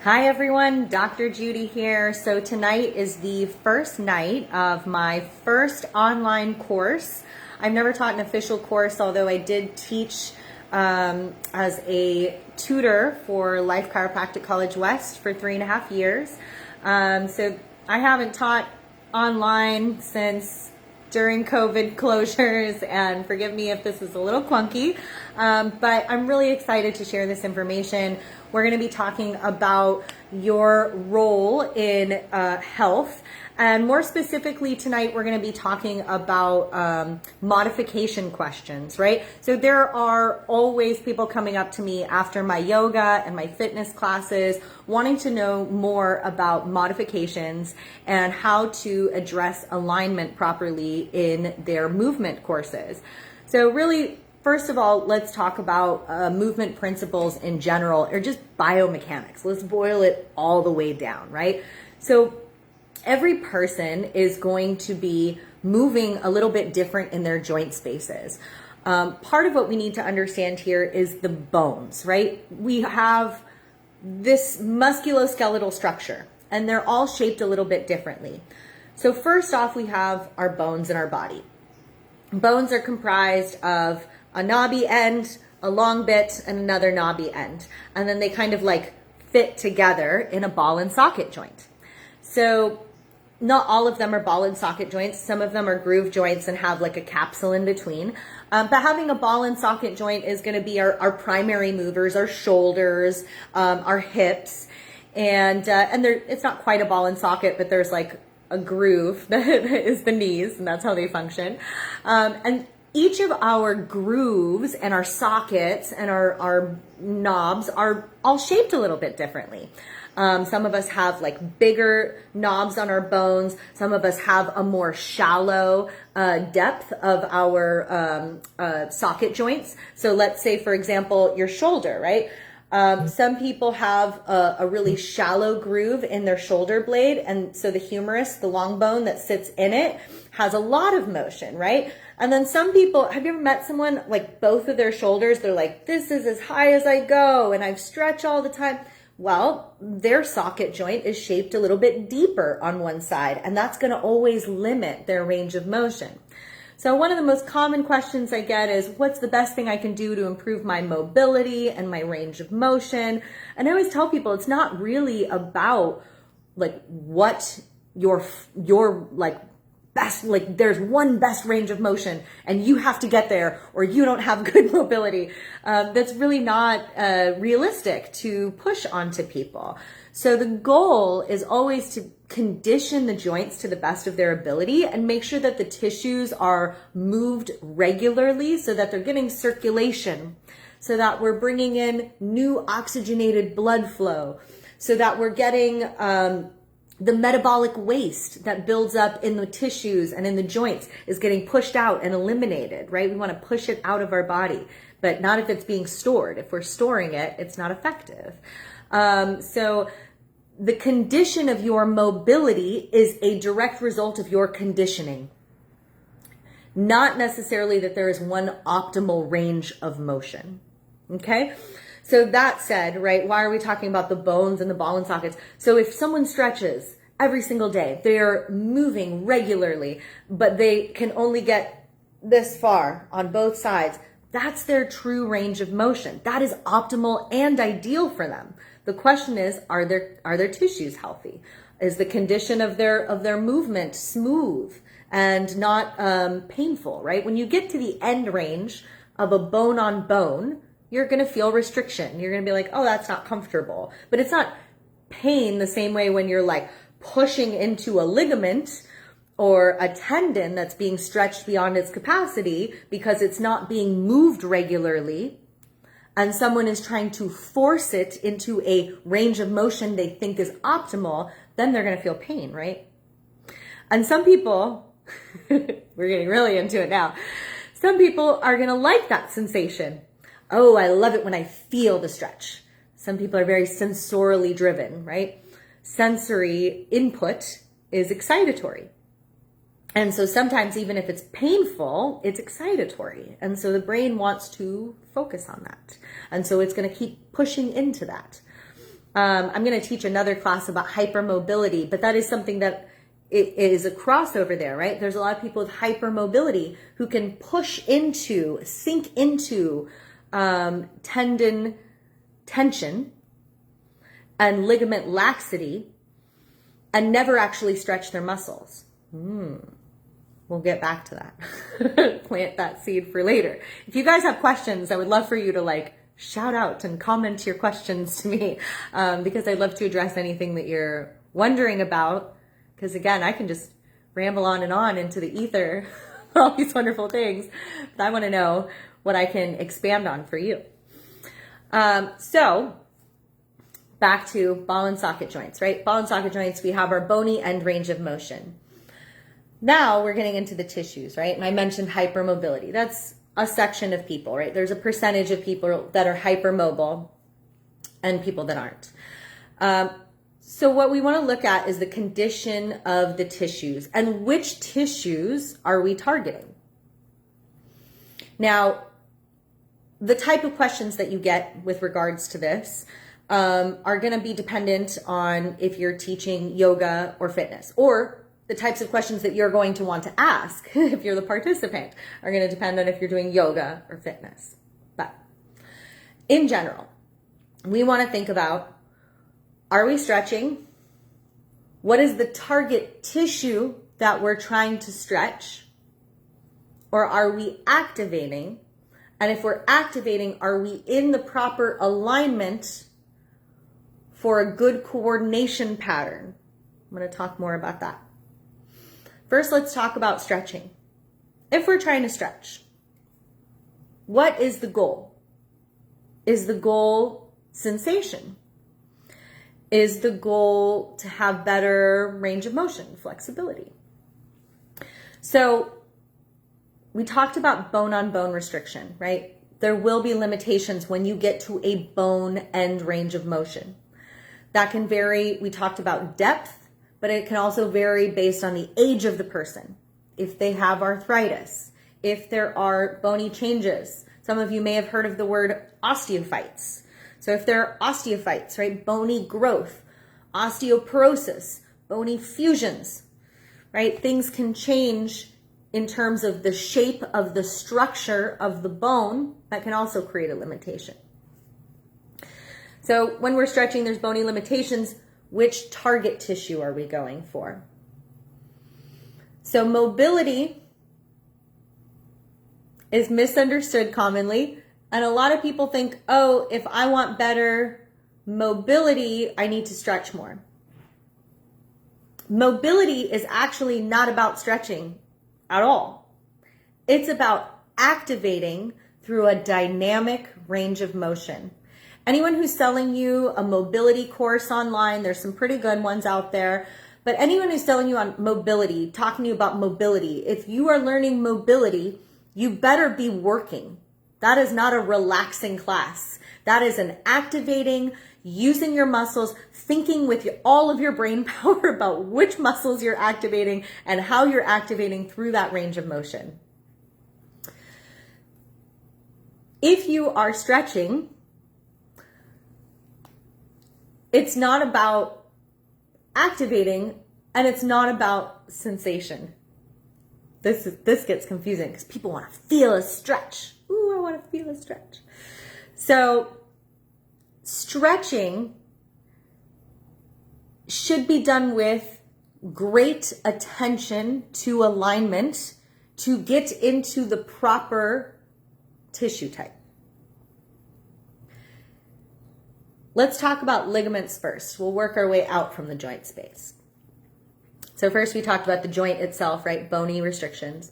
Hi everyone, Dr. Judy here. So tonight is the first night of my first online course. I've never taught an official course, although I did teach as a tutor for Life Chiropractic College West for 3.5 years. So I haven't taught online since during COVID closures, and forgive me if this is a little clunky, but I'm really excited to share this information. We're going to be talking about your role in health, and more specifically tonight we're going to be talking about modification questions, right? So there are always people coming up to me after my yoga and my fitness classes wanting to know more about modifications and how to address alignment properly in their movement courses. So really, first of all, let's talk about movement principles in general, or just biomechanics. Let's boil it all the way down, right? So every person is going to be moving a little bit different in their joint spaces. Part of what we need to understand here is the bones, right? We have this musculoskeletal structure, and they're all shaped a little bit differently. So first off, we have our bones in our body. Bones are comprised of a knobby end, a long bit, and another knobby end. And then they kind of like fit together in a ball and socket joint. So not all of them are ball and socket joints. Some of them are groove joints and have like a capsule in between. But having a ball and socket joint is going to be our primary movers, our shoulders, our hips. And it's not quite a ball and socket, but there's like a groove that is the knees, and that's how they function. And each of our grooves and our sockets and our knobs are all shaped a little bit differently. Some of us have like bigger knobs on our bones. Some of us have a more shallow depth of our socket joints. So let's say, for example, your shoulder, right? Some people have a really shallow groove in their shoulder blade. And so the humerus, the long bone that sits in it, has a lot of motion, right? And then some people, have you ever met someone like both of their shoulders, they're like, this is as high as I go and I stretch all the time. Well, their socket joint is shaped a little bit deeper on one side, and that's going to always limit their range of motion. So one of the most common questions I get is, what's the best thing I can do to improve my mobility and my range of motion? And I always tell people it's not really about like what your like best, like there's one best range of motion and you have to get there or you don't have good mobility. That's really not realistic to push onto people. So the goal is always to condition the joints to the best of their ability and make sure that the tissues are moved regularly so that they're getting circulation, so that we're bringing in new oxygenated blood flow, so that we're getting the metabolic waste that builds up in the tissues and in the joints is getting pushed out and eliminated, right? We want to push it out of our body, but not if it's being stored. If we're storing it, it's not effective. So the condition of your mobility is a direct result of your conditioning. Not necessarily that there is one optimal range of motion. Okay? So that said, right, why are we talking about the bones and the ball and sockets? So if someone stretches every single day, they're moving regularly, but they can only get this far on both sides, that's their true range of motion. That is optimal and ideal for them. The question is, are their tissues healthy? Is the condition of their movement smooth and not painful, right? When you get to the end range of a bone on bone, you're going to feel restriction. You're going to be like, oh, that's not comfortable. But it's not pain the same way when you're like pushing into a ligament or a tendon that's being stretched beyond its capacity because it's not being moved regularly, and someone is trying to force it into a range of motion they think is optimal, then they're going to feel pain, right? And some people, we're getting really into it now, some people are going to like that sensation. Oh, I love it when I feel the stretch. Some people are very sensorially driven, right? Sensory input is excitatory. And so sometimes even if it's painful, it's excitatory. And so the brain wants to focus on that. And so it's going to keep pushing into that. I'm going to teach another class about hypermobility, but that is something that it is a crossover there, right? There's a lot of people with hypermobility who can push into, sink into tendon tension and ligament laxity and never actually stretch their muscles. We'll get back to that. Plant that seed for later. If you guys have questions, I would love for you to like shout out and comment your questions to me, because I'd love to address anything that you're wondering about. Because again, I can just ramble on and on into the ether all these wonderful things, but I want to know what I can expand on for you. So back to ball and socket joints, right? Ball and socket joints, we have our bony end range of motion. Now we're getting into the tissues, right? And I mentioned hypermobility. That's a section of people, right? There's a percentage of people that are hypermobile and people that aren't. So what we want to look at is the condition of the tissues and which tissues are we targeting. Now, the type of questions that you get with regards to this are going to be dependent on if you're teaching yoga or fitness, or the types of questions that you're going to want to ask if you're the participant are going to depend on if you're doing yoga or fitness. But in general, we want to think about, are we stretching? What is the target tissue that we're trying to stretch? Or are we activating? And if we're activating, are we in the proper alignment for a good coordination pattern? I'm going to talk more about that. First, let's talk about stretching. If we're trying to stretch, what is the goal? Is the goal sensation? Is the goal to have better range of motion, flexibility? So we talked about bone-on-bone restriction, right? There will be limitations when you get to a bone end range of motion. That can vary. We talked about depth, but it can also vary based on the age of the person. If they have arthritis, if there are bony changes. Some of you may have heard of the word osteophytes. So if there are osteophytes, right, bony growth, osteoporosis, bony fusions, right, things can change in terms of the shape of the structure of the bone. That can also create a limitation. So when we're stretching, there's bony limitations. Which target tissue are we going for? So mobility is misunderstood commonly. And a lot of people think, oh, if I want better mobility, I need to stretch more. Mobility is actually not about stretching at all. It's about activating through a dynamic range of motion. Anyone who's selling you a mobility course online, there's some pretty good ones out there, but anyone who's selling you on mobility, talking to you about mobility, if you are learning mobility, you better be working. That is not a relaxing class. That is an activating, using your muscles, thinking with all of your brain power about which muscles you're activating and how you're activating through that range of motion. If you are stretching, it's not about activating and it's not about sensation. This gets confusing because people want to feel a stretch. Ooh, I want to feel a stretch. So stretching should be done with great attention to alignment to get into the proper tissue type. Let's talk about ligaments first. We'll work our way out from the joint space. So first we talked about the joint itself, right? Bony restrictions.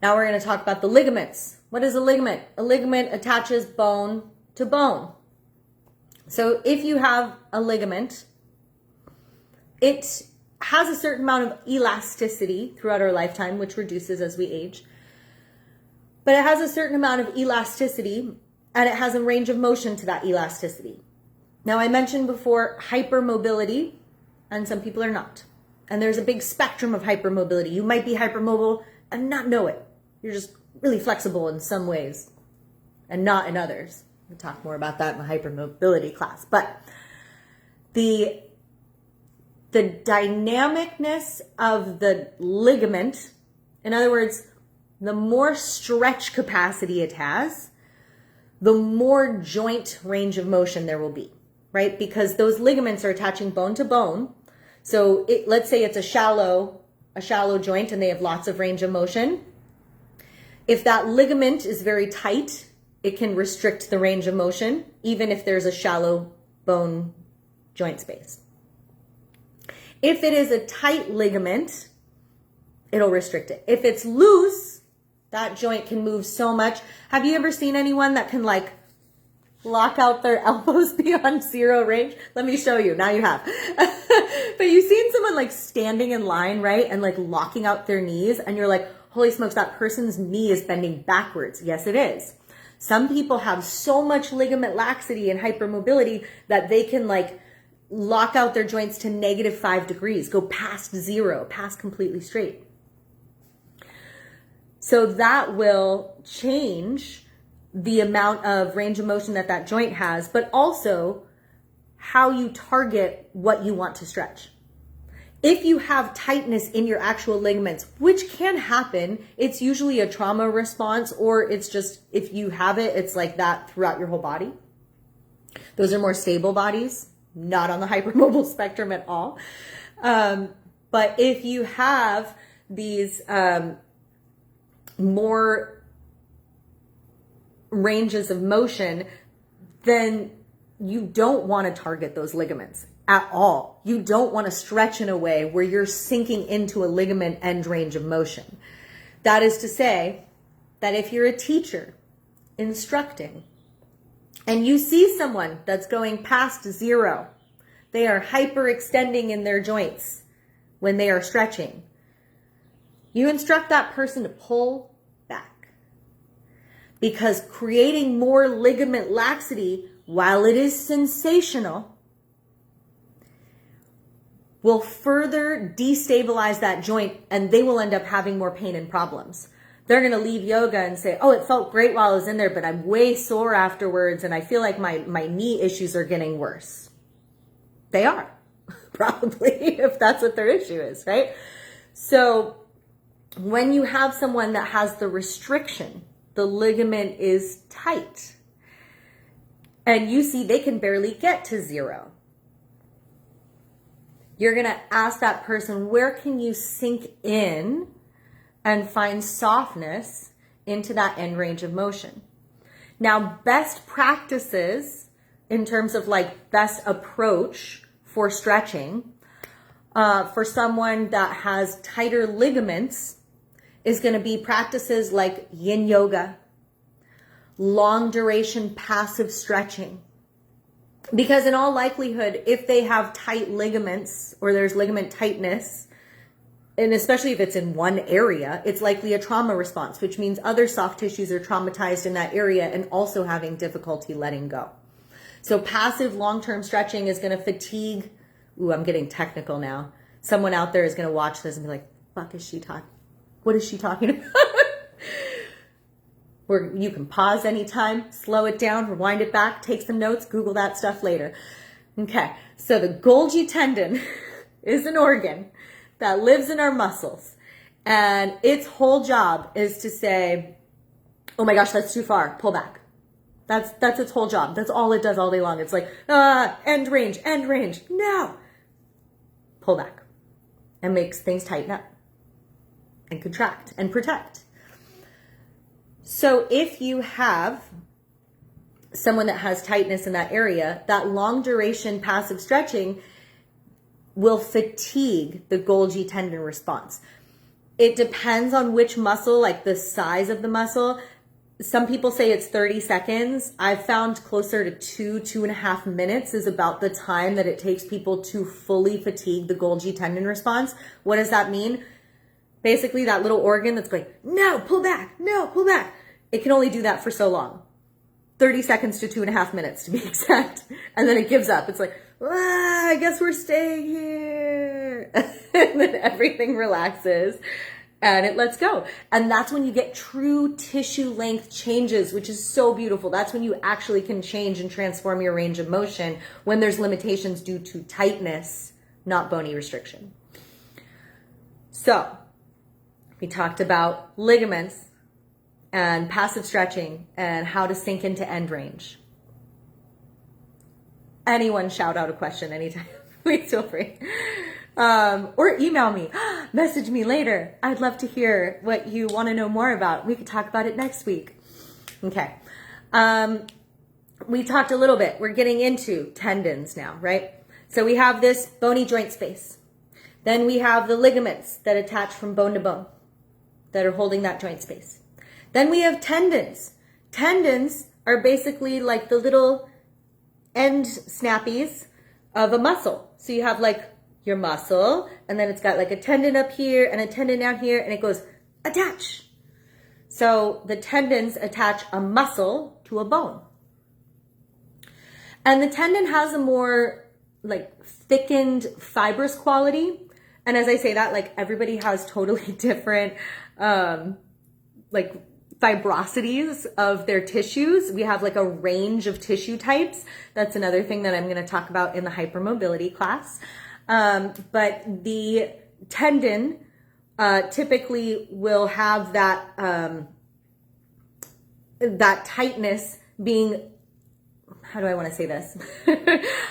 Now we're going to talk about the ligaments. What is a ligament? A ligament attaches bone to bone. So if you have a ligament, it has a certain amount of elasticity throughout our lifetime, which reduces as we age. But it has a certain amount of elasticity and it has a range of motion to that elasticity. Now I mentioned before hypermobility, and some people are not. And there's a big spectrum of hypermobility. You might be hypermobile and not know it. You're just really flexible in some ways and not in others. We'll talk more about that in the hypermobility class. But the dynamicness of the ligament, in other words, the more stretch capacity it has, the more joint range of motion there will be, right? Because those ligaments are attaching bone to bone. So let's say it's a shallow joint and they have lots of range of motion. If that ligament is very tight, it can restrict the range of motion, even if there's a shallow bone joint space. If it is a tight ligament, it'll restrict it. If it's loose, that joint can move so much. Have you ever seen anyone that can like lock out their elbows beyond zero range? Let me show you. Now you have. But you've seen someone like standing in line, right? And like locking out their knees and you're like, holy smokes, that person's knee is bending backwards. Yes, it is. Some people have so much ligament laxity and hypermobility that they can like lock out their joints to -5 degrees, go past zero, past completely straight. So that will change the amount of range of motion that that joint has, but also how you target what you want to stretch. If you have tightness in your actual ligaments, which can happen, it's usually a trauma response, or it's just, if you have it, it's like that throughout your whole body. Those are more stable bodies, not on the hypermobile spectrum at all. But if you have these more ranges of motion, then you don't want to target those ligaments at all. You don't want to stretch in a way where you're sinking into a ligament end range of motion. That is to say that if you're a teacher instructing and you see someone that's going past zero, they are hyperextending in their joints when they are stretching, you instruct that person to pull back. Because creating more ligament laxity, while it is sensational, will further destabilize that joint and they will end up having more pain and problems. They're going to leave yoga and say, oh, it felt great while I was in there, but I'm way sore afterwards and I feel like my knee issues are getting worse. They are, probably, if that's what their issue is, right? So when you have someone that has the restriction, the ligament is tight, and you see they can barely get to zero, you're going to ask that person, where can you sink in and find softness into that end range of motion? Now, best practices in terms of like best approach for stretching for someone that has tighter ligaments is going to be practices like yin yoga, long duration passive stretching. Because in all likelihood, if they have tight ligaments or there's ligament tightness, and especially if it's in one area, it's likely a trauma response, which means other soft tissues are traumatized in that area and also having difficulty letting go. So passive long-term stretching is going to fatigue. Ooh, I'm getting technical now. Someone out there is going to watch this and be like, fuck is she talking? What is she talking about? Where you can pause anytime, slow it down, rewind it back, take some notes, Google that stuff later. Okay, so the Golgi tendon is an organ that lives in our muscles. And its whole job is to say, oh my gosh, that's too far, pull back. That's its whole job. That's all it does all day long. It's like, end range, no. Pull back. And makes things tighten up and contract and protect. So if you have someone that has tightness in that area, that long duration passive stretching will fatigue the Golgi tendon response. It depends on which muscle, like the size of the muscle. Some people say it's 30 seconds. I've found closer to 2.5 minutes is about the time that it takes people to fully fatigue the Golgi tendon response. What does that mean? Basically, that little organ that's going, no, pull back, it can only do that for so long. 30 seconds to 2.5 minutes to be exact. And then it gives up. It's like, I guess we're staying here. And then everything relaxes and it lets go. And that's when you get true tissue length changes, which is so beautiful. That's when you actually can change and transform your range of motion when there's limitations due to tightness, not bony restriction. So we talked about ligaments and passive stretching and how to sink into end range. Anyone shout out a question anytime. Please feel free. Or email me, message me later. I'd love to hear what you want to know more about. We could talk about it next week. Okay. We talked a little bit. We're getting into tendons now, right? So we have this bony joint space. Then we have the ligaments that attach from bone to bone that are holding that joint space. Then we have tendons. Tendons are basically like the little end snappies of a muscle. So you have like your muscle, and then it's got like a tendon up here and a tendon down here, and it goes attach. So the tendons attach a muscle to a bone. And the tendon has a more like thickened fibrous quality. And as I say that, like everybody has totally different like fibrosities of their tissues. We have like a range of tissue types. That's another thing that I'm going to talk about in the hypermobility class. But the tendon typically will have that that tightness being, how do I want to say this?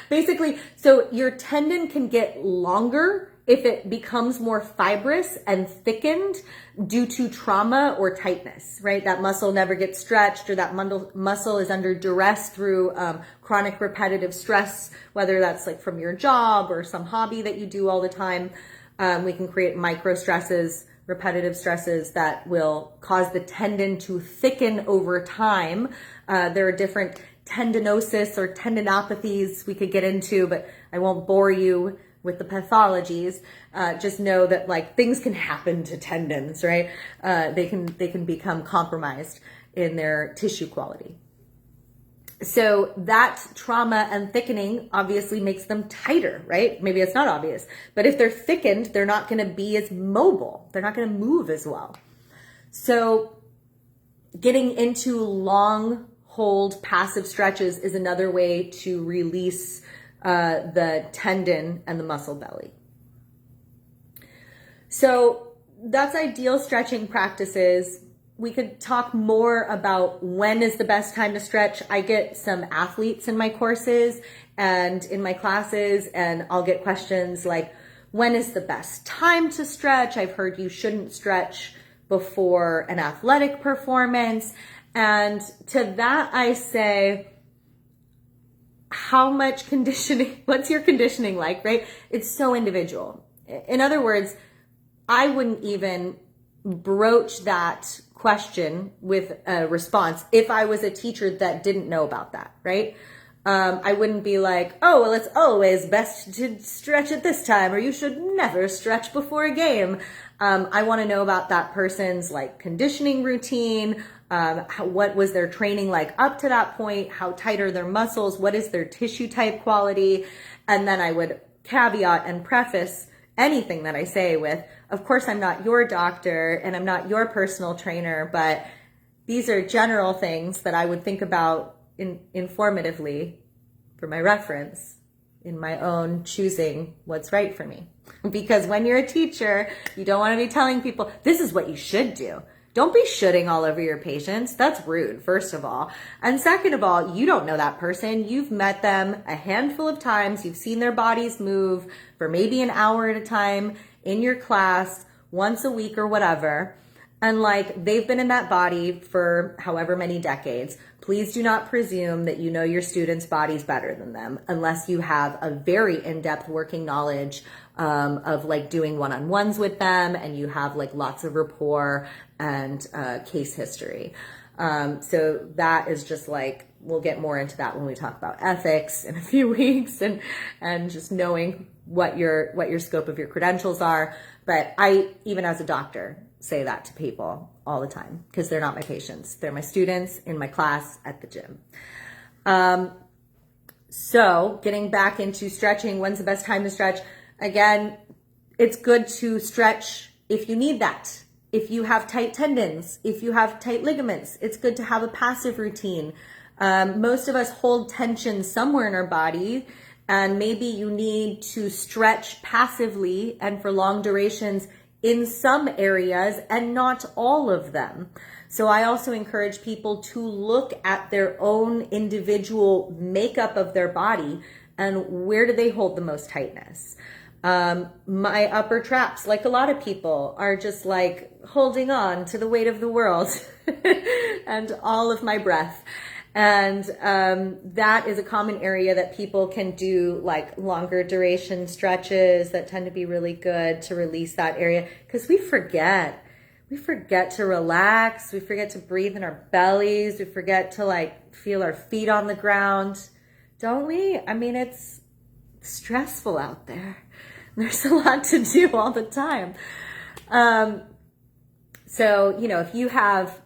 Basically, so your tendon can get longer if it becomes more fibrous and thickened due to trauma or tightness, right? That muscle never gets stretched, or that muscle is under duress through chronic repetitive stress, whether that's like from your job or some hobby that you do all the time. We can create micro stresses, repetitive stresses that will cause the tendon to thicken over time. There are different tendinosis or tendinopathies we could get into, but I won't bore you with the pathologies. Just know that like things can happen to tendons, right? They can become compromised in their tissue quality. So that trauma and thickening obviously makes them tighter, right? Maybe it's not obvious, but if they're thickened, they're not going to be as mobile. They're not going to move as well. So getting into long hold passive stretches is another way to release the tendon and the muscle belly. So that's ideal stretching practices. We could talk more about when is the best time to stretch. I get some athletes in my courses and in my classes, and I'll get questions like, when is the best time to stretch? I've heard you shouldn't stretch before an athletic performance. And to that I say, how much conditioning, what's your conditioning like, right? It's so individual. In other words, I wouldn't even broach that question with a response if I was a teacher that didn't know about that, right? I wouldn't be like, oh, well, it's always best to stretch at this time, or you should never stretch before a game. I want to know about that person's like conditioning routine. What was their training like up to that point? How tight are their muscles? What is their tissue type quality? And then I would caveat and preface anything that I say with, of course, I'm not your doctor and I'm not your personal trainer, but these are general things that I would think about informatively for my reference in my own choosing what's right for me. Because when you're a teacher, you don't want to be telling people, this is what you should do. Don't be shooting all over your patients. That's rude, first of all. And second of all, you don't know that person. You've met them a handful of times. You've seen their bodies move for maybe an hour at a time in your class, once a week or whatever. And like, they've been in that body for however many decades. Please do not presume that you know your students' bodies better than them unless you have a very in-depth working knowledge of like doing one-on-ones with them, and you have like lots of rapport and case history. So that is just like, we'll get more into that when we talk about ethics in a few weeks, and just knowing what your scope of your credentials are. But I, even as a doctor, say that to people all the time because they're not my patients. They're my students in my class at the gym. So getting back into stretching, when's the best time to stretch? Again, it's good to stretch if you need that. If you have tight tendons, if you have tight ligaments, it's good to have a passive routine. Most of us hold tension somewhere in our body, and maybe you need to stretch passively and for long durations in some areas and not all of them. So I also encourage people to look at their own individual makeup of their body and where do they hold the most tightness. My upper traps, like a lot of people, are just like holding on to the weight of the world and all of my breath. And that is a common area that people can do, like longer duration stretches that tend to be really good to release that area, because we forget to relax. We forget to breathe in our bellies. We forget to like feel our feet on the ground. Don't we? I mean, it's stressful out there. There's a lot to do all the time. So, you know, if you have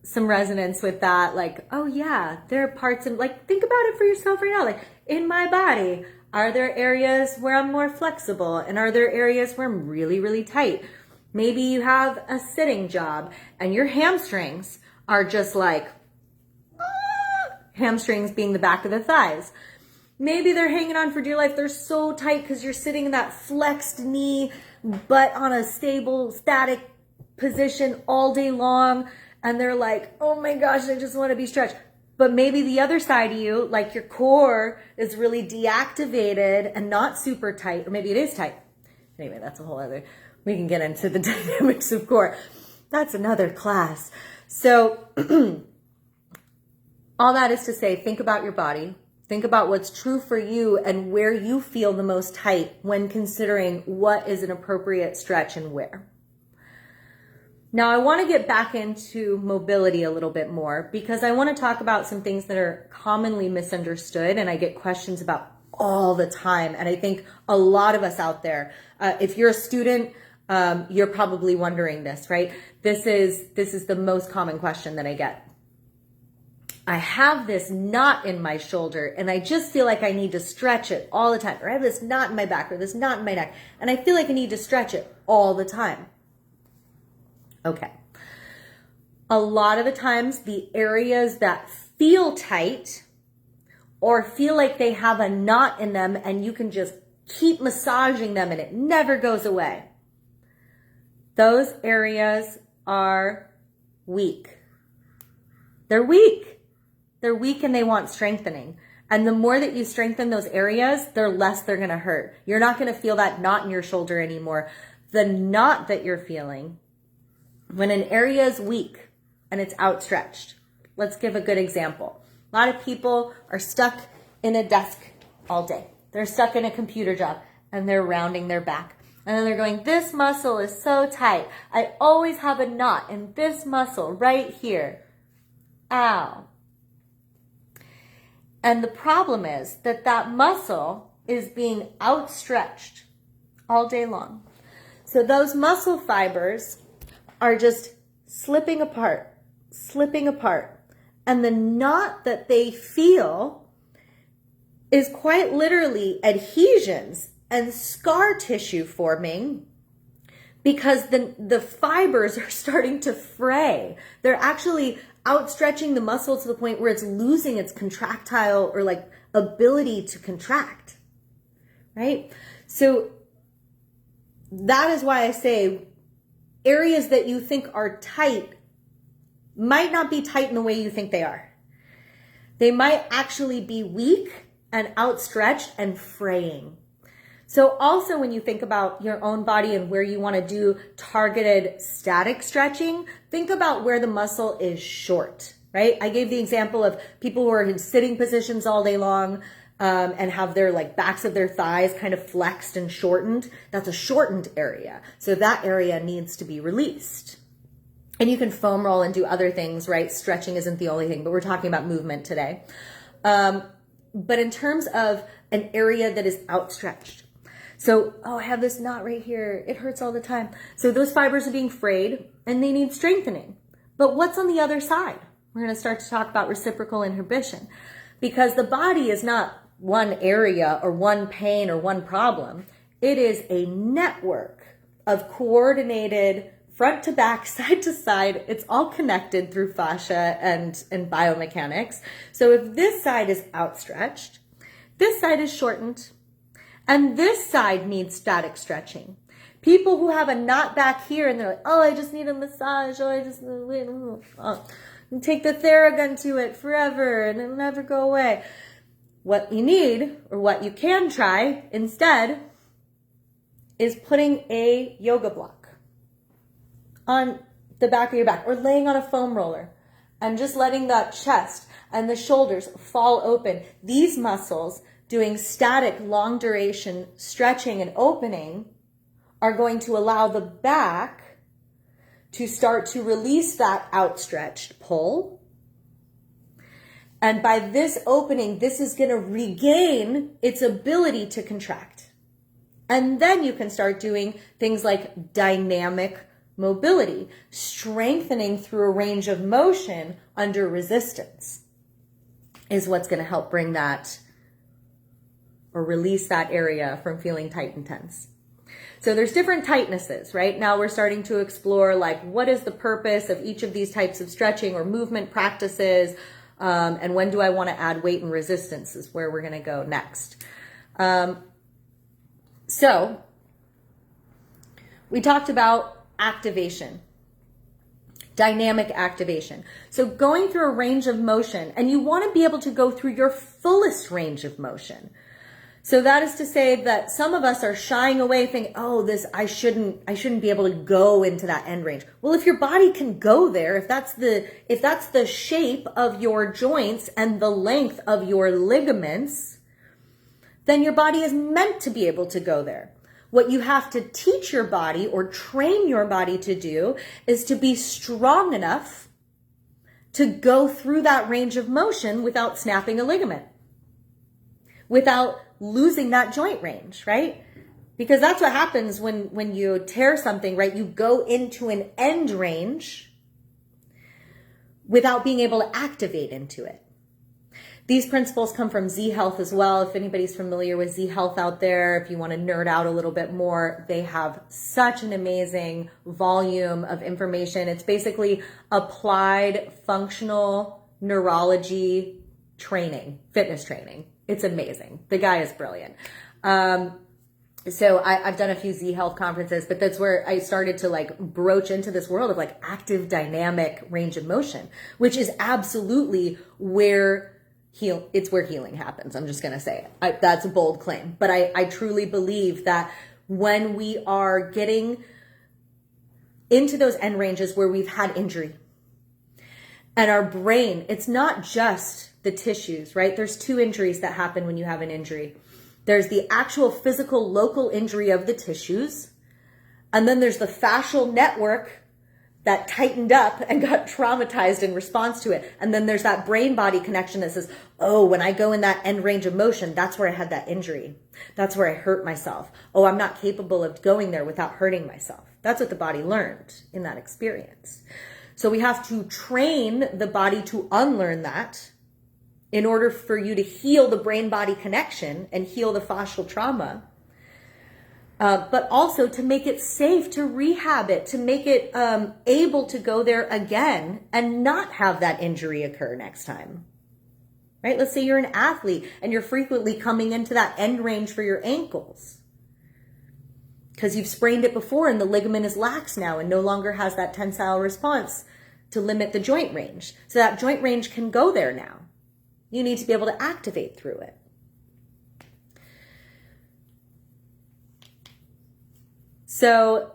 some resonance with that, like, oh yeah, there are parts of, like, think about it for yourself right now. Like, in my body, are there areas where I'm more flexible? And are there areas where I'm really, really tight? Maybe you have a sitting job and your hamstrings are just like, hamstrings being the back of the thighs. Maybe they're hanging on for dear life. They're so tight because you're sitting in that flexed knee, but on a stable, static position all day long. And they're like, oh my gosh, I just want to be stretched. But maybe the other side of you, like your core is really deactivated and not super tight, or maybe it is tight. Anyway, that's a whole other, we can get into the dynamics of core. That's another class. So all that is to say, think about your body. Think about what's true for you and where you feel the most tight when considering what is an appropriate stretch and where. Now, I want to get back into mobility a little bit more because I want to talk about some things that are commonly misunderstood and I get questions about all the time. And I think a lot of us out there, if you're a student, you're probably wondering this, right? This is the most common question that I get. I have this knot in my shoulder and I just feel like I need to stretch it all the time. Or I have this knot in my back or this knot in my neck and I feel like I need to stretch it all the time. Okay. A lot of the times the areas that feel tight or feel like they have a knot in them and you can just keep massaging them and it never goes away, those areas are weak. They're weak. They're weak and they want strengthening. And the more that you strengthen those areas, the less they're going to hurt. You're not going to feel that knot in your shoulder anymore. The knot that you're feeling, when an area is weak and it's outstretched, let's give a good example. A lot of people are stuck in a desk all day. They're stuck in a computer job and they're rounding their back. And then they're going, this muscle is so tight. I always have a knot in this muscle right here. Ow. And the problem is that that muscle is being outstretched all day long. So those muscle fibers are just slipping apart. And the knot that they feel is quite literally adhesions and scar tissue forming because the fibers are starting to fray. They're actually outstretching the muscle to the point where it's losing its contractile or like ability to contract, right? So that is why I say areas that you think are tight might not be tight in the way you think they are. They might actually be weak and outstretched and fraying. So also when you think about your own body and where you want to do targeted static stretching, think about where the muscle is short, right? I gave the example of people who are in sitting positions all day long and have their like backs of their thighs kind of flexed and shortened. That's a shortened area. So that area needs to be released. And you can foam roll and do other things, right? Stretching isn't the only thing, but we're talking about movement today. But in terms of an area that is outstretched, so, oh, I have this knot right here. It hurts all the time. So those fibers are being frayed and they need strengthening. But what's on the other side? We're going to start to talk about reciprocal inhibition because the body is not one area or one pain or one problem. It is a network of coordinated front to back, side to side. It's all connected through fascia and biomechanics. So if this side is outstretched, this side is shortened, and this side needs static stretching. People who have a knot back here and they're like, oh, I just need a massage. Oh, I just and take the Theragun to it forever and it'll never go away. What you need, or what you can try instead, is putting a yoga block on the back of your back or laying on a foam roller and just letting that chest and the shoulders fall open. These muscles doing static, long duration stretching and opening are going to allow the back to start to release that outstretched pull. And by this opening, this is going to regain its ability to contract. And then you can start doing things like dynamic mobility, strengthening through a range of motion under resistance is what's going to help bring that or release that area from feeling tight and tense. So there's different tightnesses, right? Now we're starting to explore like what is the purpose of each of these types of stretching or movement practices, and when do I want to add weight and resistance is where we're going to go next. So we talked about activation, dynamic activation. So going through a range of motion, and you want to be able to go through your fullest range of motion. So that is to say that some of us are shying away thinking, oh, I shouldn't be able to go into that end range. Well, if your body can go there, if that's the shape of your joints and the length of your ligaments, then your body is meant to be able to go there. What you have to teach your body or train your body to do is to be strong enough to go through that range of motion without snapping a ligament, without losing that joint range, right? Because that's what happens when you tear something, right? You go into an end range without being able to activate into it. These principles come from Z Health as well. If anybody's familiar with Z Health out there, if you want to nerd out a little bit more, they have such an amazing volume of information. It's basically applied functional neurology training, fitness training. It's amazing. The guy is brilliant. So I've done a few Z Health conferences, but that's where I started to like broach into this world of like active dynamic range of motion, which is absolutely where healing happens. I'm just going to say it. That's a bold claim, but I truly believe that when we are getting into those end ranges where we've had injury and our brain, it's not just the tissues, right? There's two injuries that happen when you have an injury. There's the actual physical local injury of the tissues, and then there's the fascial network that tightened up and got traumatized in response to it. And then there's that brain-body connection that says, oh, when I go in that end range of motion, that's where I had that injury. That's where I hurt myself. Oh, I'm not capable of going there without hurting myself. That's what the body learned in that experience. So we have to train the body to unlearn that in order for you to heal the brain-body connection and heal the fascial trauma, but also to make it safe to rehab it, to make it able to go there again and not have that injury occur next time, right? Let's say you're an athlete and you're frequently coming into that end range for your ankles because you've sprained it before and the ligament is lax now and no longer has that tensile response to limit the joint range. So that joint range can go there now. You need to be able to activate through it. So,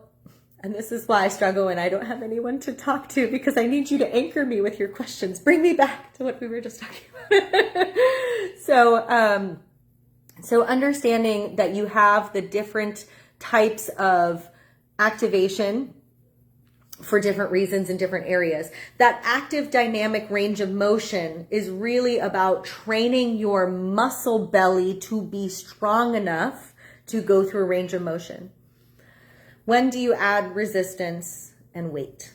and this is why I struggle when I don't have anyone to talk to, because I need you to anchor me with your questions. Bring me back to what we were just talking about. So understanding that you have the different types of activation for different reasons in different areas. That active dynamic range of motion is really about training your muscle belly to be strong enough to go through a range of motion. When do you add resistance and weight?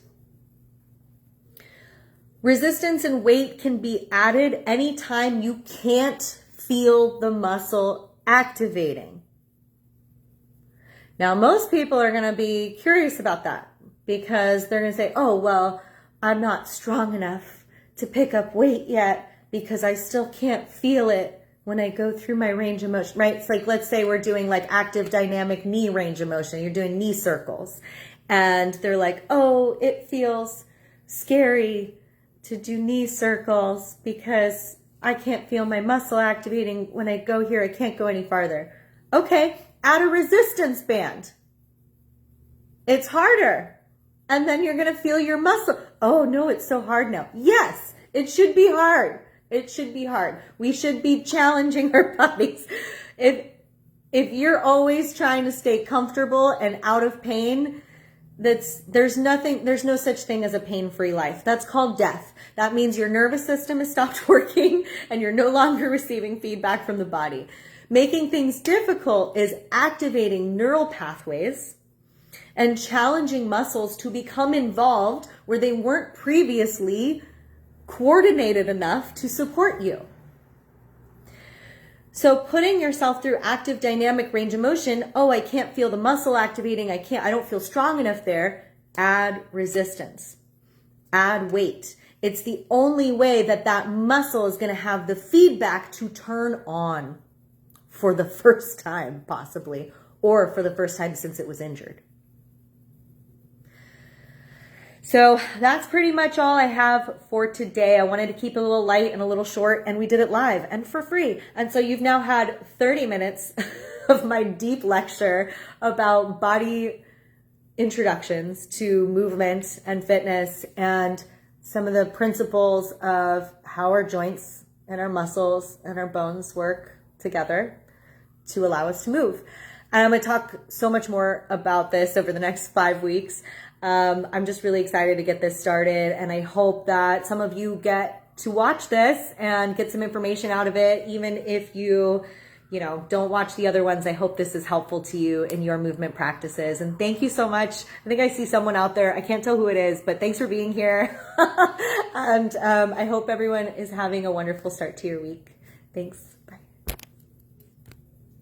Resistance and weight can be added anytime you can't feel the muscle activating. Now, most people are going to be curious about that, because they're going to say, oh, well, I'm not strong enough to pick up weight yet because I still can't feel it when I go through my range of motion, right? It's like, let's say we're doing like active dynamic knee range of motion. You're doing knee circles and they're like, oh, it feels scary to do knee circles because I can't feel my muscle activating. When I go here, I can't go any farther. Okay, add a resistance band. It's harder. And then you're going to feel your muscle. Oh no, it's so hard now. Yes, it should be hard. It should be hard. We should be challenging our bodies. If you're always trying to stay comfortable and out of pain, there's no such thing as a pain-free life. That's called death. That means your nervous system has stopped working and you're no longer receiving feedback from the body. Making things difficult is activating neural pathways and challenging muscles to become involved where they weren't previously coordinated enough to support you. So putting yourself through active dynamic range of motion, oh, I can't feel the muscle activating, I don't feel strong enough there, add resistance, add weight. It's the only way that muscle is going to have the feedback to turn on for the first time, possibly, or for the first time since it was injured. So that's pretty much all I have for today. I wanted to keep it a little light and a little short, and we did it live and for free. And so you've now had 30 minutes of my deep lecture about body introductions to movement and fitness and some of the principles of how our joints and our muscles and our bones work together to allow us to move. And I'm going to talk so much more about this over the next 5 weeks. I'm just really excited to get this started, and I hope that some of you get to watch this and get some information out of it. Even if you don't watch the other ones, I hope this is helpful to you in your movement practices. And thank you so much. I think I see someone out there. I can't tell who it is, but thanks for being here. And I hope everyone is having a wonderful start to your week. Thanks. Bye.